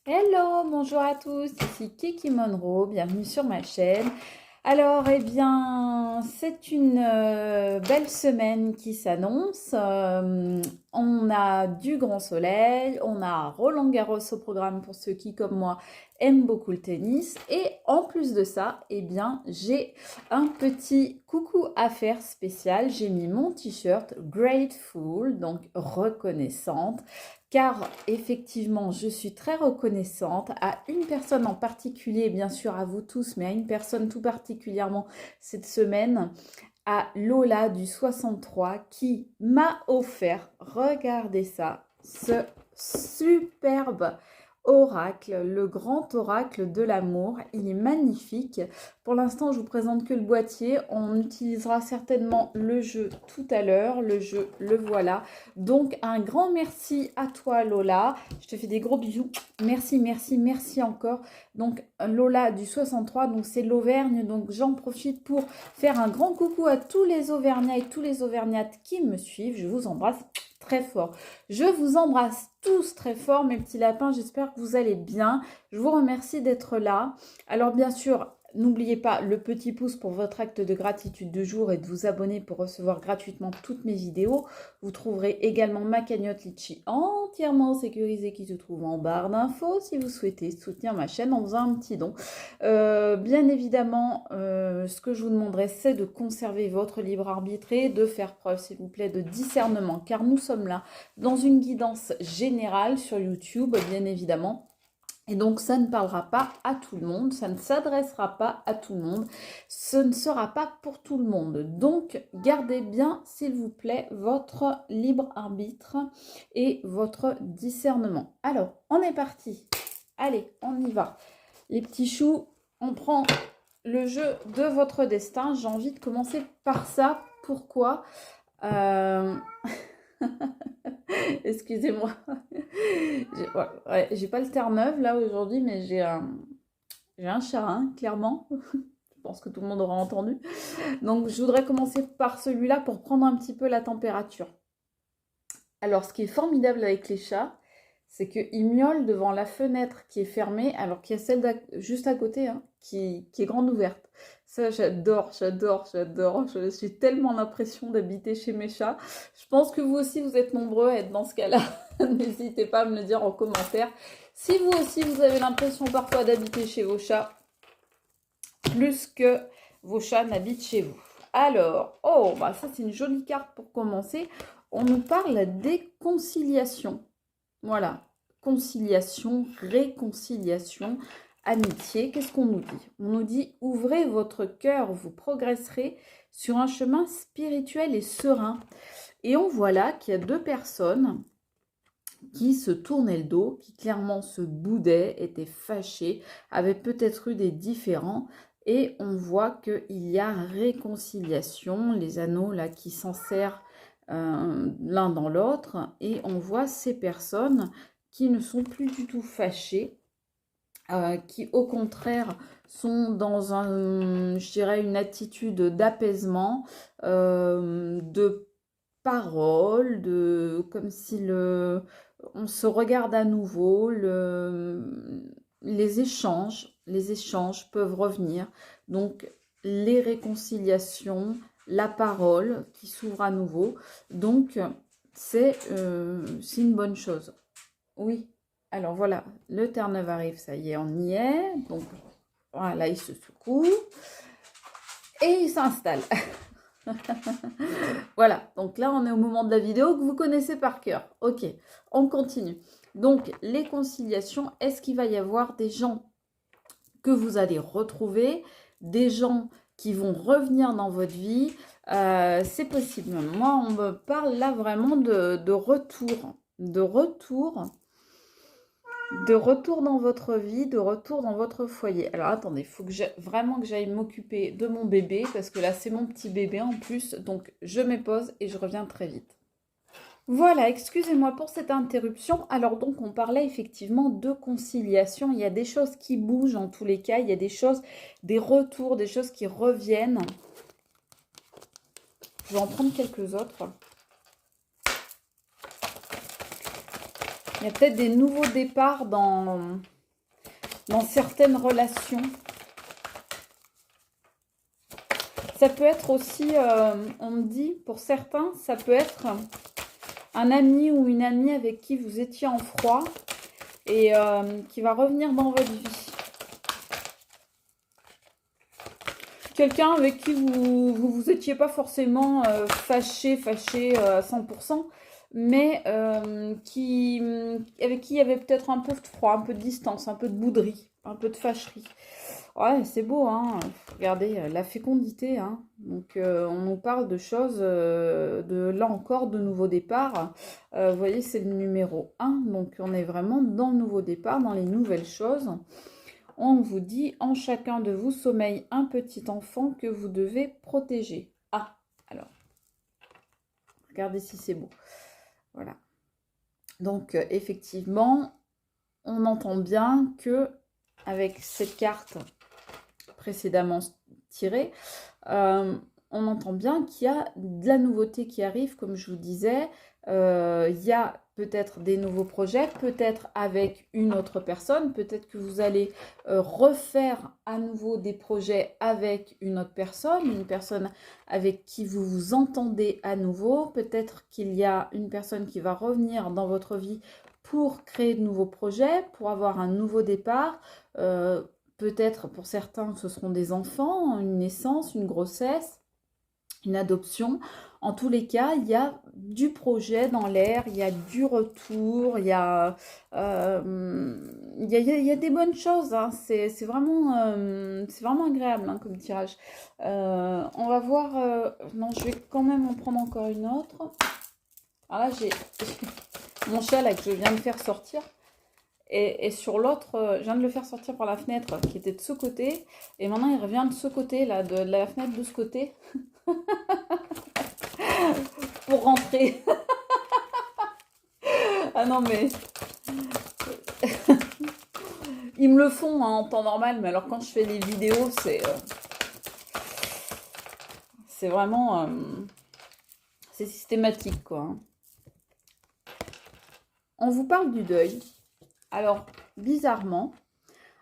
Hello, bonjour à tous, ici Kiki Monroe, bienvenue sur ma chaîne. Alors, eh bien, c'est une belle semaine qui s'annonce. On a du grand soleil, on a Roland-Garros au programme pour ceux qui, comme moi, aiment beaucoup le tennis. Et en plus de ça, eh bien, j'ai un petit coucou à faire spécial. J'ai mis mon t-shirt Grateful, donc reconnaissante. Car effectivement, je suis très reconnaissante à une personne en particulier, bien sûr à vous tous, mais à une personne tout particulièrement cette semaine, à Lola du 63 qui m'a offert, regardez ça, ce superbe oracle, le grand oracle de l'amour. Il est magnifique. Pour l'instant, je vous présente que le boîtier. On utilisera certainement le jeu tout à l'heure. Le jeu, le voilà. Donc, un grand merci à toi, Lola. Je te fais des gros bisous. Merci, merci, merci encore. Donc, Lola du 63, donc c'est l'Auvergne. Donc, j'en profite pour faire un grand coucou à tous les Auvergnats et tous les Auvergnates qui me suivent. Je vous embrasse très fort. Je vous embrasse tous très fort, mes petits lapins. J'espère que vous allez bien. Je vous remercie d'être là. Alors, bien sûr, n'oubliez pas le petit pouce pour votre acte de gratitude du jour et de vous abonner pour recevoir gratuitement toutes mes vidéos. Vous trouverez également ma cagnotte Litchi entièrement sécurisée qui se trouve en barre d'infos si vous souhaitez soutenir ma chaîne en faisant un petit don. Bien évidemment, ce que je vous demanderai, c'est de conserver votre libre arbitre et de faire preuve, s'il vous plaît, de discernement, car nous sommes là dans une guidance générale sur YouTube, bien évidemment. Et donc, ça ne parlera pas à tout le monde, ça ne s'adressera pas à tout le monde, ce ne sera pas pour tout le monde. Donc, gardez bien, s'il vous plaît, votre libre arbitre et votre discernement. Alors, on est parti. Allez, on y va. Les petits choux, on prend le jeu de votre destin. J'ai envie de commencer par ça. Pourquoi Excusez-moi. J'ai pas le Terre-Neuve là aujourd'hui, mais j'ai un chat, hein, clairement. Je pense que tout le monde aura entendu. Donc, je voudrais commencer par celui-là pour prendre un petit peu la température. Alors, ce qui est formidable avec les chats, c'est qu'ils miaulent devant la fenêtre qui est fermée, alors qu'il y a celle juste à côté, hein, qui est grande ouverte. Ça, j'adore, j'adore, j'adore. Je suis tellement l'impression d'habiter chez mes chats. Je pense que vous aussi, vous êtes nombreux à être dans ce cas-là. N'hésitez pas à me le dire en commentaire. Si vous aussi, vous avez l'impression parfois d'habiter chez vos chats, plus que vos chats n'habitent chez vous. Alors, oh, bah ça c'est une jolie carte pour commencer. On nous parle des conciliations. Voilà, conciliation, réconciliation, amitié. Qu'est-ce qu'on nous dit? On nous dit, ouvrez votre cœur, vous progresserez sur un chemin spirituel et serein. Et on voit là qu'il y a deux personnes qui se tournaient le dos, qui clairement se boudaient, étaient fâchés, avaient peut-être eu des différends. Et on voit qu'il y a réconciliation, les anneaux là qui s'enserrent l'un dans l'autre, et on voit ces personnes qui ne sont plus du tout fâchées, qui au contraire sont dans je dirais une attitude d'apaisement, de parole, comme si on se regarde à nouveau, les échanges peuvent revenir, donc les réconciliations, la parole qui s'ouvre à nouveau. Donc, c'est une bonne chose. Oui. Alors, voilà. Le Terre-Neuve arrive. Ça y est, on y est. Donc, voilà, il se secoue. Et il s'installe. Voilà. Donc là, on est au moment de la vidéo que vous connaissez par cœur. Ok. On continue. Donc, les conciliations. Est-ce qu'il va y avoir des gens que vous allez retrouver, des gens qui vont revenir dans votre vie? C'est possible. Moi, on me parle là vraiment de retour. De retour dans votre vie, de retour dans votre foyer. Alors, attendez, il faut vraiment que j'aille m'occuper de mon bébé, parce que là, c'est mon petit bébé en plus. Donc, je me pose et je reviens très vite. Voilà, excusez-moi pour cette interruption. Alors donc, on parlait effectivement de conciliation. Il y a des choses qui bougent en tous les cas. Il y a des choses, des retours, des choses qui reviennent. Je vais en prendre quelques autres. Il y a peut-être des nouveaux départs dans dans certaines relations. Ça peut être aussi, on me dit, pour certains, ça peut être un ami ou une amie avec qui vous étiez en froid et qui va revenir dans votre vie. Quelqu'un avec qui vous étiez pas forcément fâché à 100%, mais avec qui il y avait peut-être un peu de froid, un peu de distance, un peu de bouderie, un peu de fâcherie. Ouais, c'est beau, hein. Regardez, la fécondité, hein. Donc, on nous parle de choses, là encore, de nouveau départ. Vous voyez, c'est le numéro 1. Donc, on est vraiment dans le nouveau départ, dans les nouvelles choses. On vous dit, en chacun de vous sommeille un petit enfant que vous devez protéger. Ah, alors, regardez si c'est beau. Voilà. Donc, effectivement, on entend bien que, avec cette carte précédemment tirée, on entend bien qu'il y a de la nouveauté qui arrive, comme je vous disais. Il y a peut-être des nouveaux projets, peut-être avec une autre personne, peut-être que vous allez refaire à nouveau des projets avec une autre personne, une personne avec qui vous vous entendez à nouveau, peut-être qu'il y a une personne qui va revenir dans votre vie pour créer de nouveaux projets, pour avoir un nouveau départ. Peut-être pour certains ce seront des enfants, une naissance, une grossesse, une adoption. En tous les cas, il y a du projet dans l'air, il y a du retour, il y a des bonnes choses, hein. C'est vraiment agréable, hein, comme tirage. On va voir... non, je vais quand même en prendre encore une autre. Alors là, j'ai mon chat là, que je viens de faire sortir. Et sur l'autre, je viens de le faire sortir par la fenêtre qui était de ce côté. Et maintenant, il revient de ce côté, là, de la fenêtre de ce côté. Pour rentrer. Ah non, mais... Ils me le font, hein, en temps normal. Mais alors, quand je fais les vidéos, c'est vraiment... c'est systématique, quoi. On vous parle du deuil. Alors, bizarrement,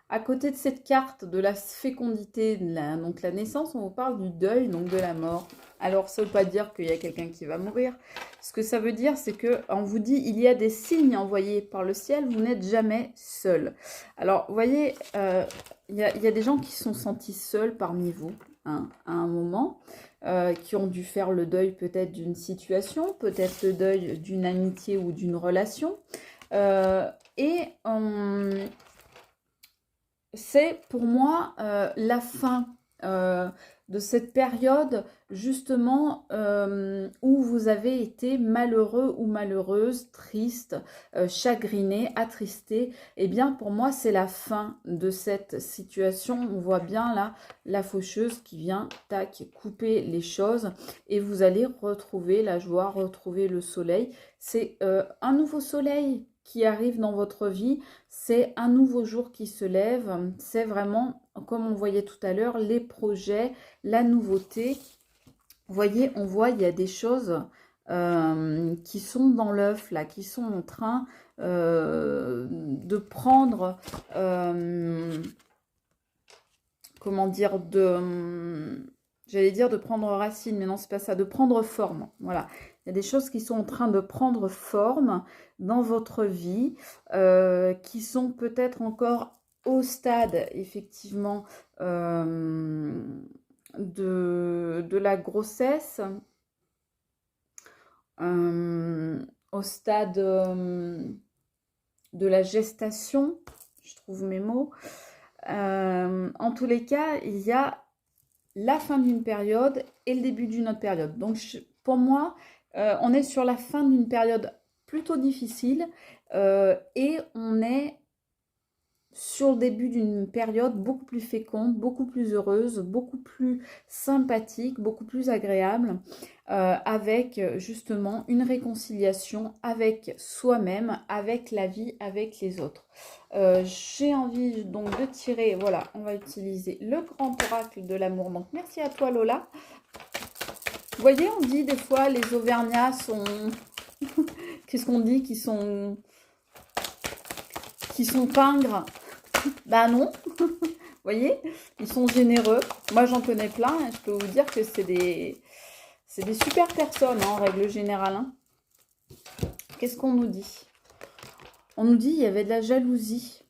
à côté de cette carte de la fécondité, donc la naissance, on vous parle du deuil, donc de la mort. Alors, ça ne veut pas dire qu'il y a quelqu'un qui va mourir. Ce que ça veut dire, c'est qu'on vous dit, il y a des signes envoyés par le ciel, vous n'êtes jamais seul. Alors, vous voyez, il y a des gens qui se sont sentis seuls parmi vous, hein, à un moment, qui ont dû faire le deuil peut-être d'une situation, peut-être le deuil d'une amitié ou d'une relation. C'est pour moi la fin de cette période justement où vous avez été malheureux ou malheureuse, triste, chagriné, attristé. Eh bien pour moi c'est la fin de cette situation. On voit bien là la faucheuse qui vient tac couper les choses et vous allez retrouver la joie, retrouver le soleil. C'est un nouveau soleil qui arrive dans votre vie, c'est un nouveau jour qui se lève, c'est vraiment, comme on voyait tout à l'heure, les projets, la nouveauté. Vous voyez, on voit, il y a des choses qui sont dans l'œuf, là, qui sont en train de prendre, comment dire, j'allais dire de prendre racine, mais non, c'est pas ça, de prendre forme, voilà. Il y a des choses qui sont en train de prendre forme dans votre vie, qui sont peut-être encore au stade, effectivement, de la grossesse, au stade de la gestation, je trouve mes mots. En tous les cas, il y a la fin d'une période et le début d'une autre période. Donc, pour moi, on est sur la fin d'une période plutôt difficile et on est sur le début d'une période beaucoup plus féconde, beaucoup plus heureuse, beaucoup plus sympathique, beaucoup plus agréable, avec justement une réconciliation avec soi-même, avec la vie, avec les autres. J'ai envie donc de tirer, voilà, on va utiliser le grand oracle de l'amour. Donc merci à toi Lola. Vous voyez, on dit des fois les Auvergnats sont... Qu'est-ce qu'on dit? Qui sont pingres. Bah non, vous voyez, ils sont généreux. Moi, j'en connais plein et je peux vous dire que c'est des super personnes, hein, en règle générale, hein. Qu'est-ce qu'on nous dit? On nous dit qu'il y avait de la jalousie.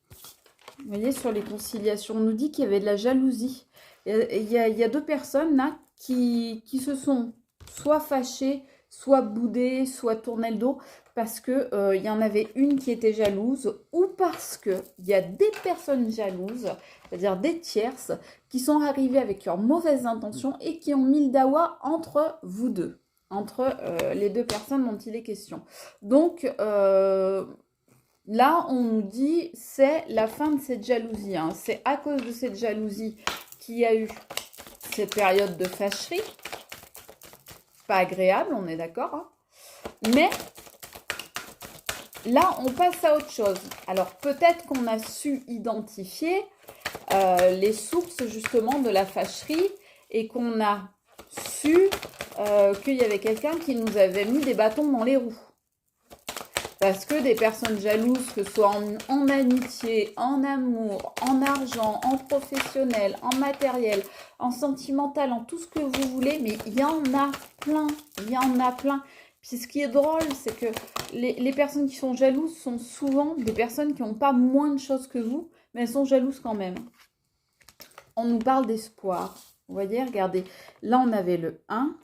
Vous voyez, sur les conciliations, on nous dit qu'il y avait de la jalousie. Il y a deux personnes là qui se sont soit fâchées, soit boudées, soit tournées le dos parce que il y en avait une qui était jalouse ou parce que il y a des personnes jalouses, c'est-à-dire des tierces, qui sont arrivées avec leurs mauvaises intentions et qui ont mis le dawa entre vous deux, entre les deux personnes dont il est question. Donc, là, on nous dit c'est la fin de cette jalousie, hein. C'est à cause de cette jalousie qu'il y a eu cette période de fâcherie. Pas agréable, on est d'accord, hein. Mais là, on passe à autre chose. Alors, peut-être qu'on a su identifier les sources justement de la fâcherie et qu'on a su qu'il y avait quelqu'un qui nous avait mis des bâtons dans les roues. Parce que des personnes jalouses, que ce soit en amitié, en amour, en argent, en professionnel, en matériel, en sentimental, en tout ce que vous voulez, mais il y en a plein, il y en a plein. Puis ce qui est drôle, c'est que les personnes qui sont jalouses sont souvent des personnes qui n'ont pas moins de choses que vous, mais elles sont jalouses quand même. On nous parle d'espoir. Vous voyez, regardez, là on avait le 1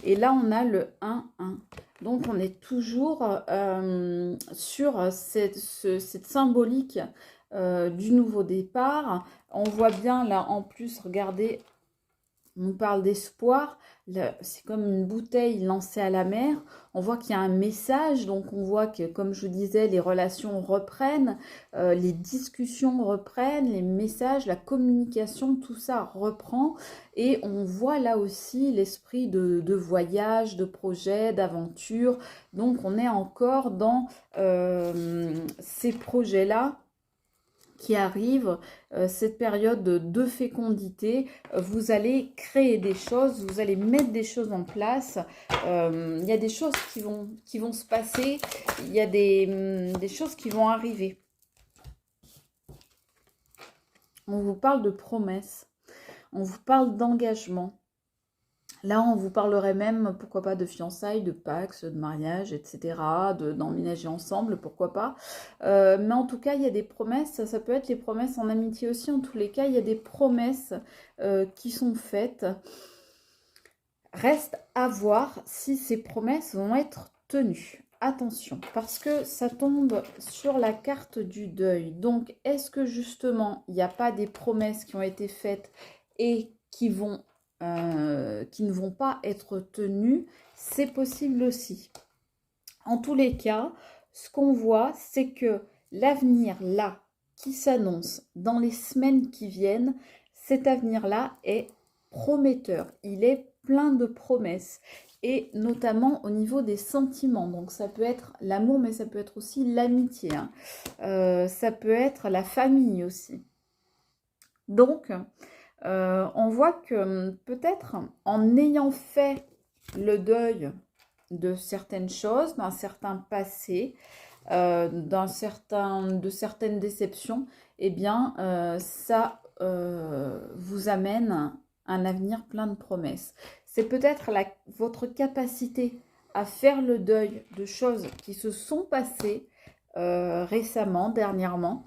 et là on a le 1-1. Donc, on est toujours sur cette symbolique du nouveau départ. On voit bien là, en plus, regardez, on nous parle d'espoir. C'est comme une bouteille lancée à la mer. On voit qu'il y a un message. Donc, on voit que, comme je vous disais, les relations reprennent, les discussions reprennent, les messages, la communication, tout ça reprend. Et on voit là aussi l'esprit de voyage, de projet, d'aventure. Donc, on est encore dans ces projets-là qui arrive, cette période de fécondité, vous allez créer des choses, vous allez mettre des choses en place, il y a des choses qui vont se passer, il y a des choses qui vont arriver. On vous parle de promesses, on vous parle d'engagement. Là, on vous parlerait même, pourquoi pas, de fiançailles, de pax, de mariage, etc., d'emménager ensemble, pourquoi pas. Mais en tout cas, il y a des promesses, ça peut être les promesses en amitié aussi, en tous les cas, il y a des promesses qui sont faites. Reste à voir si ces promesses vont être tenues. Attention, parce que ça tombe sur la carte du deuil. Donc, est-ce que justement, il n'y a pas des promesses qui ont été faites et qui ne vont pas être tenues? C'est possible aussi. En tous les cas, ce qu'on voit, c'est que l'avenir là, qui s'annonce dans les semaines qui viennent, cet avenir-là est prometteur. Il est plein de promesses. Et notamment au niveau des sentiments. Donc ça peut être l'amour, mais ça peut être aussi l'amitié, hein. Ça peut être la famille aussi. Donc, on voit que peut-être en ayant fait le deuil de certaines choses, d'un certain passé, de certaines déceptions, eh bien, ça vous amène un avenir plein de promesses. C'est peut-être votre capacité à faire le deuil de choses qui se sont passées récemment, dernièrement,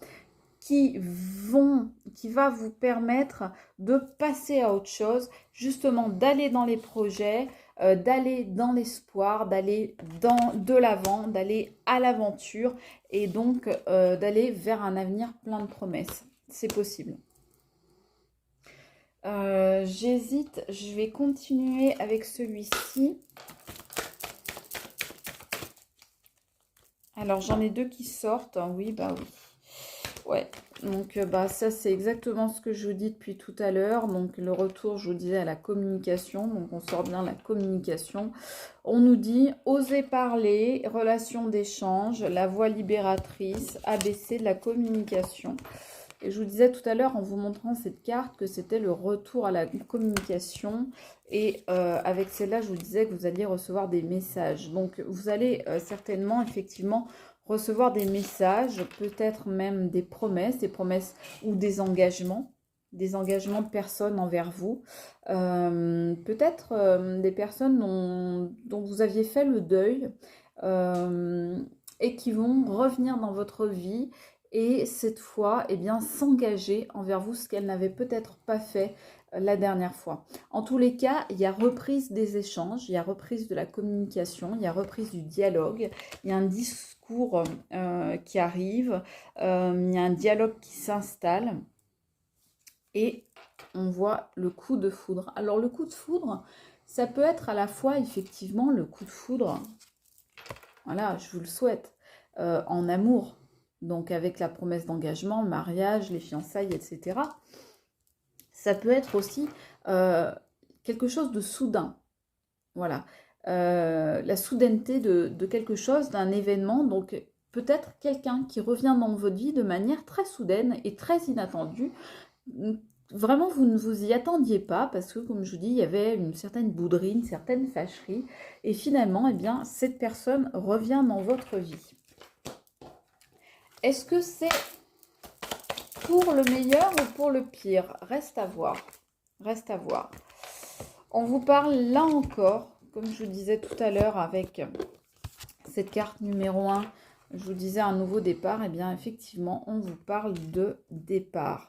qui va vous permettre de passer à autre chose, justement d'aller dans les projets, d'aller dans l'espoir, d'aller de l'avant, d'aller à l'aventure et donc d'aller vers un avenir plein de promesses. C'est possible. J'hésite, je vais continuer avec celui-ci. Alors j'en ai deux qui sortent, oui, bah oui. Ouais, donc bah, ça c'est exactement ce que je vous dis depuis tout à l'heure. Donc le retour, je vous disais, à la communication. Donc on sort bien la communication. On nous dit oser parler, relation d'échange, la voix libératrice, ABC de la communication. Et je vous disais tout à l'heure en vous montrant cette carte que c'était le retour à la communication. Et avec celle-là, je vous disais que vous alliez recevoir des messages. Donc vous allez certainement effectivement recevoir des messages, peut-être même des promesses ou des engagements de personnes envers vous. Peut-être des personnes dont vous aviez fait le deuil euh, et qui vont revenir dans votre vie et cette fois, eh bien, s'engager envers vous, ce qu'elles n'avaient peut-être pas fait la dernière fois. En tous les cas, il y a reprise des échanges, il y a reprise de la communication, il y a reprise du dialogue, il y a un discours qui arrive, il y a un dialogue qui s'installe et on voit le coup de foudre. Alors le coup de foudre, ça peut être à la fois effectivement le coup de foudre, voilà, je vous le souhaite, en amour, donc avec la promesse d'engagement, le mariage, les fiançailles, etc. Ça peut être aussi quelque chose de soudain, voilà. La soudaineté de quelque chose, d'un événement, donc peut-être quelqu'un qui revient dans votre vie de manière très soudaine et très inattendue. Vraiment, vous ne vous y attendiez pas parce que, comme je vous dis, il y avait une certaine bouderie, une certaine fâcherie. Et finalement, eh bien, cette personne revient dans votre vie. Est-ce que c'est pour le meilleur ou pour le pire? Reste à voir. Reste à voir. On vous parle là encore, comme je vous disais tout à l'heure avec cette carte numéro 1, je vous disais un nouveau départ. Eh bien, effectivement, on vous parle de départ.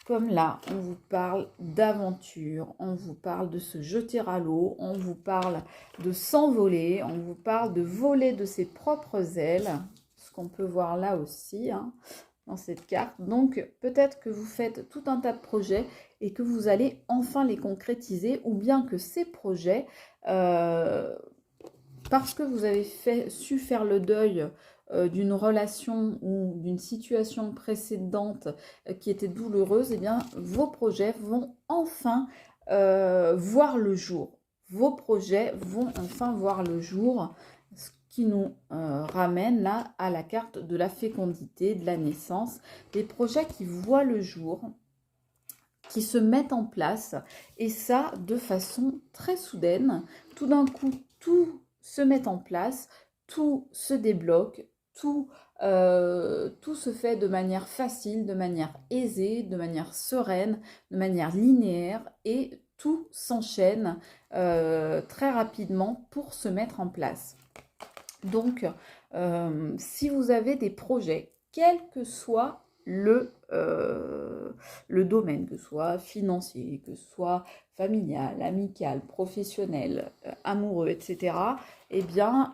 Comme là, on vous parle d'aventure, on vous parle de se jeter à l'eau, on vous parle de s'envoler, on vous parle de voler de ses propres ailes, ce qu'on peut voir là aussi dans cette carte. Donc, peut-être que vous faites tout un tas de projets et que vous allez enfin les concrétiser, ou bien que ces projets, parce que vous avez su faire le deuil d'une relation ou d'une situation précédente qui était douloureuse, eh bien, vos projets vont enfin voir le jour. Vos projets vont enfin voir le jour, ce qui nous ramène là à la carte de la fécondité, de la naissance. Des projets qui voient le jour, qui se mettent en place, et ça de façon très soudaine. Tout d'un coup, tout se met en place, tout se débloque, tout se fait de manière facile, de manière aisée, de manière sereine, de manière linéaire, et tout s'enchaîne très rapidement pour se mettre en place. Donc, si vous avez des projets, quel que soit le domaine, que ce soit financier, que ce soit familial, amical, professionnel, amoureux, etc., eh bien,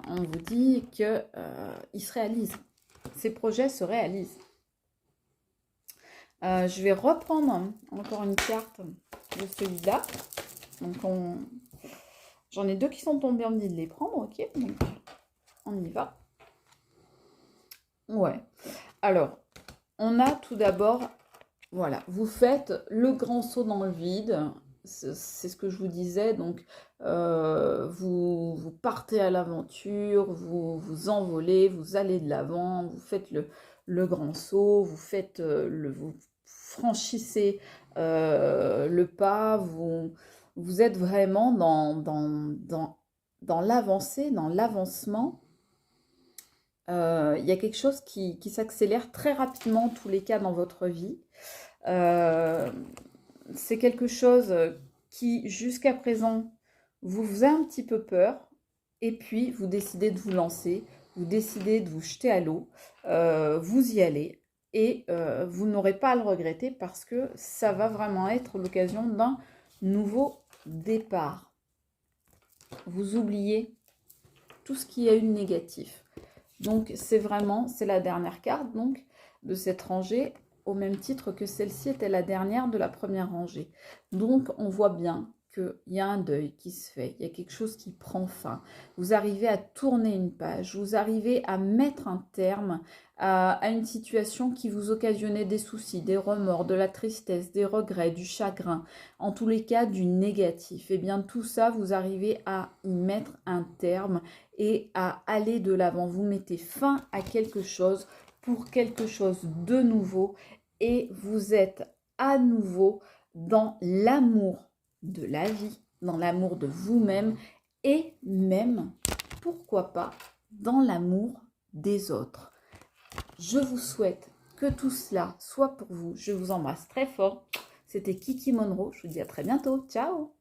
on vous dit qu'ils se réalisent. Ces projets se réalisent. Je vais reprendre encore une carte de celui-là. Donc, j'en ai deux qui sont tombés, on me dit de les prendre, ok, donc on y va. Ouais, alors, on a tout d'abord, voilà, vous faites le grand saut dans le vide, c'est ce que je vous disais, donc vous partez à l'aventure, vous envolez, vous allez de l'avant, vous faites le grand saut, vous franchissez le pas, vous êtes vraiment dans l'avancée, dans l'avancement. Il y a quelque chose qui s'accélère très rapidement, en tous les cas, dans votre vie. C'est quelque chose qui, jusqu'à présent, vous faisait un petit peu peur. Et puis, vous décidez de vous lancer, vous décidez de vous jeter à l'eau, vous y allez. Et vous n'aurez pas à le regretter parce que ça va vraiment être l'occasion d'un nouveau départ. Vous oubliez tout ce qui a eu de négatif. Donc, c'est la dernière carte donc, de cette rangée, au même titre que celle-ci était la dernière de la première rangée. Donc, on voit bien qu'il y a un deuil qui se fait, il y a quelque chose qui prend fin. Vous arrivez à tourner une page, vous arrivez à mettre un terme à une situation qui vous occasionnait des soucis, des remords, de la tristesse, des regrets, du chagrin, en tous les cas du négatif. Et bien tout ça, vous arrivez à y mettre un terme et à aller de l'avant. Vous mettez fin à quelque chose pour quelque chose de nouveau et vous êtes à nouveau dans l'amour de la vie, dans l'amour de vous-même et même, pourquoi pas, dans l'amour des autres. Je vous souhaite que tout cela soit pour vous. Je vous embrasse très fort. C'était Kiki Monroe. Je vous dis à très bientôt. Ciao!